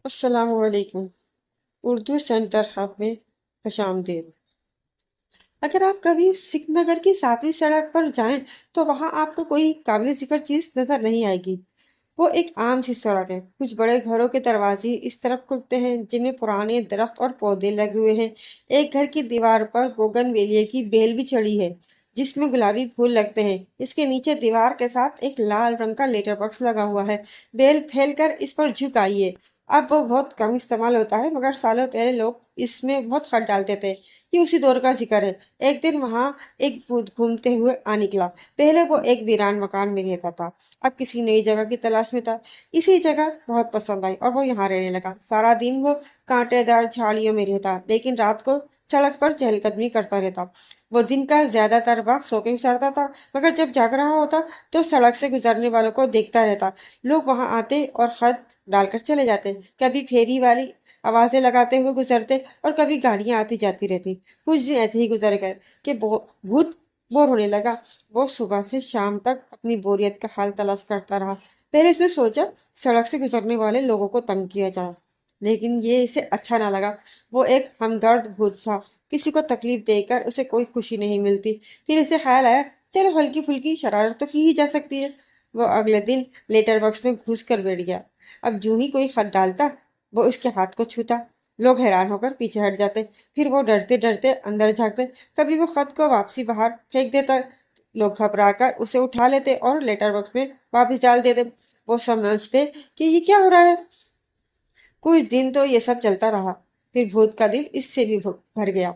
السلام علیکم۔ Urdu centre hub میں خوش آمدید۔ اگر آپ کبھی سکھ نگر کی 7ویں سڑک پر جائیں تو وہاں آپ کو کوئی قابل ذکر چیز نظر نہیں آئے گی۔ وہ ایک عام سی سڑک ہے۔ کچھ بڑے گھروں کے دروازے اس طرف کھلتے ہیں جن میں پرانے درخت اور پودے لگے ہوئے ہیں۔ ایک گھر کی دیوار پر بوگن ویلیے کی بیل بھی چڑھی ہے جس میں گلابی پھول لگتے ہیں۔ اس کے نیچے دیوار کے ساتھ ایک لال رنگ کا لیٹر باکس لگا ہوا ہے۔ بیل پھیل کر اس پر جھک آئی ہے۔ اب وہ بہت کم استعمال ہوتا ہے مگر سالوں پہلے لوگ اس میں بہت خط ڈالتے تھے۔ یہ اسی دور کا ذکر ہے۔ ایک دن وہاں ایک بھوت گھومتے ہوئے آ نکلا۔ پہلے وہ ایک ویران مکان میں رہتا تھا، اب کسی نئی جگہ کی تلاش میں تھا۔ اسی جگہ بہت پسند آئی اور وہ یہاں رہنے لگا۔ سارا دن وہ کانٹے دار جھاڑیوں میں رہتا لیکن رات کو سڑک پر چہل قدمی کرتا رہتا۔ وہ دن کا زیادہ تر وقت سو کے گزارتا تھا مگر جب جاگ رہا ہوتا تو سڑک سے گزرنے والوں کو دیکھتا رہتا۔ لوگ وہاں آتے اور خط ڈال کر چلے جاتے، کبھی پھیری والی آوازیں لگاتے ہوئے گزرتے اور کبھی گاڑیاں آتی جاتی رہتی۔ کچھ دن ایسے ہی گزر گئے کہ بھوت بور ہونے لگا۔ وہ صبح سے شام تک اپنی بوریت کا حال تلاش کرتا رہا۔ پہلے اس نے سوچا سڑک سے گزرنے والے لوگوں کو تنگ کیا جائے لیکن یہ اسے اچھا نہ لگا۔ وہ ایک ہمدرد بھوت تھا، کسی کو تکلیف دے کر اسے کوئی خوشی نہیں ملتی۔ پھر اسے خیال آیا چلو ہلکی پھلکی شرارت تو کی ہی جا سکتی ہے۔ وہ اگلے دن لیٹر باکس میں گھس کر بیٹھ گیا۔ اب جو ہی کوئی خط ڈالتا وہ اس کے ہاتھ کو چھوتا، لوگ حیران ہو کر پیچھے ہٹ جاتے، پھر وہ ڈرتے ڈرتے اندر جھانکتے، کبھی وہ خط کو واپسی باہر پھینک دیتا، لوگ گھبرا کر اسے اٹھا لیتے اور لیٹر باکس میں واپس ڈال دیتے۔ وہ سمجھتے کہ یہ کیا ہو رہا ہے۔ کچھ دن تو یہ سب چلتا رہا، پھر بھوت کا دل اس سے بھی بھر گیا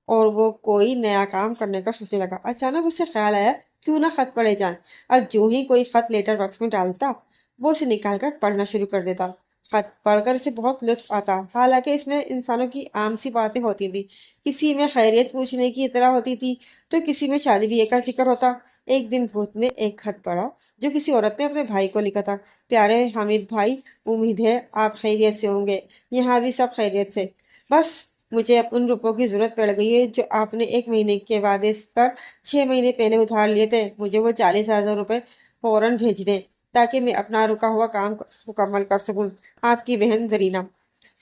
اور وہ کوئی نیا کام کرنے کا سوچنے لگا۔ اچانک اسے خیال آیا کیوں نہ خط پڑھے جائیں۔ اب جو ہی کوئی خط لیٹر باکس میں ڈالتا وہ اسے نکال کر پڑھنا شروع کر دیتا۔ خط پڑھ کر اسے بہت لطف آتا، حالانکہ اس میں انسانوں کی عام سی باتیں ہوتی تھی۔ کسی میں خیریت پوچھنے کی اطلاع ہوتی تھی تو کسی میں شادی بیاہ کا ذکر ہوتا۔ ایک دن بھوت نے ایک خط پڑھا جو کسی عورت نے اپنے بھائی کو لکھا تھا۔ پیارے حامد بھائی، امید ہے آپ خیریت سے ہوں گے، یہاں بھی سب خیریت سے۔ بس مجھے اب ان روپوں کی ضرورت پڑ گئی ہے جو آپ نے 1 مہینے کے وعدے پر 6 مہینے پہلے ادھار لیے تھے۔ مجھے وہ 40,000 روپے فوراً بھیج دیں تاکہ میں اپنا رکا ہوا کام مکمل کر سکوں۔ آپ کی بہن زرینہ۔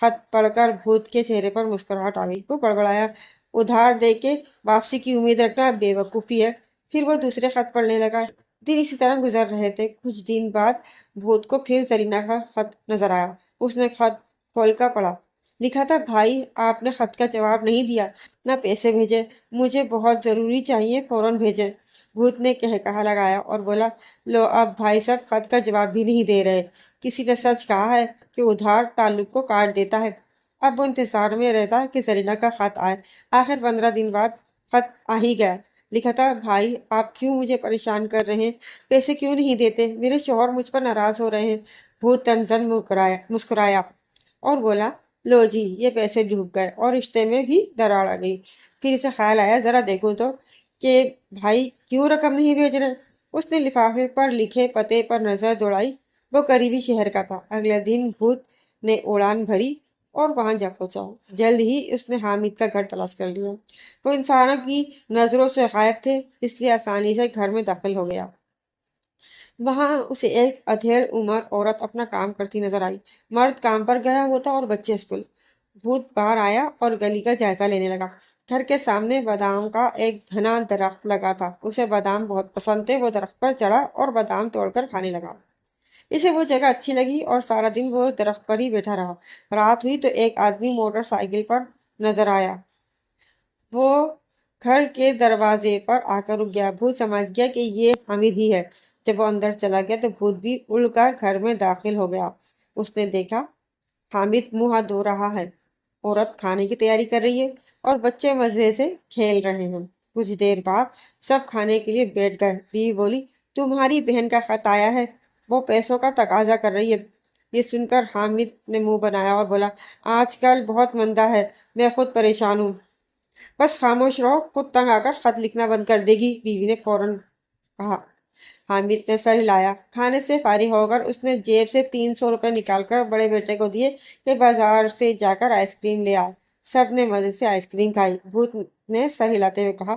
خط پڑھ کر بھوت کے چہرے پر مسکراہٹ آ گئی۔ وہ بڑبڑایا ادھار دے کے واپسی کی امید رکھنا بے وقوفی ہے۔ پھر وہ دوسرے خط پڑھنے لگا۔ دن اسی طرح گزر رہے تھے۔ کچھ دن بعد بھوت کو پھر زرینہ کا خط نظر آیا۔ اس نے خط کھول کر پڑھا۔ لکھا تھا بھائی آپ نے خط کا جواب نہیں دیا، نہ پیسے بھیجے، مجھے بہت ضروری چاہیے، فوراً بھیجیں۔ بھوت نے کہا لگایا اور بولا لو اب بھائی صاحب خط کا جواب بھی نہیں دے رہے۔ کسی نے سچ کہا ہے کہ ادھار تعلق کو کاٹ دیتا ہے۔ اب وہ انتظار میں رہتا کہ زرینہ کا خط آئے۔ آخر 15 دن بعد خط آ ہی گیا۔ لکھا تھا بھائی آپ کیوں مجھے پریشان کر رہے ہیں، پیسے کیوں نہیں دیتے، میرے شوہر مجھ پر ناراض ہو رہے ہیں۔ بھوت تنزن مسکرایا اور بولا لو جی یہ پیسے ڈوب گئے اور رشتے میں بھی دراڑ آ گئی۔ پھر اسے خیال آیا ذرا دیکھوں تو کہ بھائی کیوں رقم نہیں بھیج رہے۔ اس نے لفافے پر لکھے پتے پر نظر دوڑائی، وہ قریبی شہر کا تھا۔ اگلے دن بھوت نے اڑان بھری اور وہاں جا پہنچا۔ جلد ہی اس نے حامد کا گھر تلاش کر لیا۔ وہ انسانوں کی نظروں سے غائب تھے اس لیے آسانی سے گھر میں داخل ہو گیا۔ وہاں اسے ایک ادھیڑ عمر عورت اپنا کام کرتی نظر آئی۔ مرد کام پر گیا ہوتا اور بچے اسکول۔ بھوت باہر آیا اور گلی کا جائزہ لینے لگا۔ گھر کے سامنے بادام کا ایک گھنا درخت لگا تھا۔ اسے بادام بہت پسند تھے۔ وہ درخت پر چڑھا اور بادام توڑ کر کھانے لگا۔ اسے وہ جگہ اچھی لگی اور سارا دن وہ درخت پر ہی بیٹھا رہا۔ رات ہوئی تو ایک آدمی موٹر سائیکل پر نظر آیا۔ وہ گھر کے دروازے پر آ کر رک گیا۔ بھوت سمجھ گیا کہ یہ حامد ہی ہے۔ جب وہ اندر چلا گیا تو بھوت بھی اڑ کر گھر میں داخل ہو گیا۔ اس نے دیکھا حامد منہ ہاتھ دھو رہا ہے، عورت کھانے کی تیاری کر رہی ہے اور بچے مزے سے کھیل رہے ہیں۔ کچھ دیر بعد سب کھانے کے لیے بیٹھ گئے۔ بیوی بولی تمہاری بہن کا خط آیا ہے، وہ پیسوں کا تقاضا کر رہی ہے۔ یہ سن کر حامد نے منہ بنایا اور بولا آج کل بہت مندہ ہے، میں خود پریشان ہوں۔ بس خاموش رہو، خود تنگ آ کر خط لکھنا بند کر دے گی، بیوی نے فوراً کہا۔ حامد نے سر ہلایا۔ کھانے سے فارغ ہو کر اس نے جیب سے 300 روپے نکال کر بڑے بیٹے کو دیے کہ بازار سے جا کر آئس کریم لے آئے۔ سب نے مزے سے آئس کریم کھائی۔ بھوت نے سر ہلاتے ہوئے کہا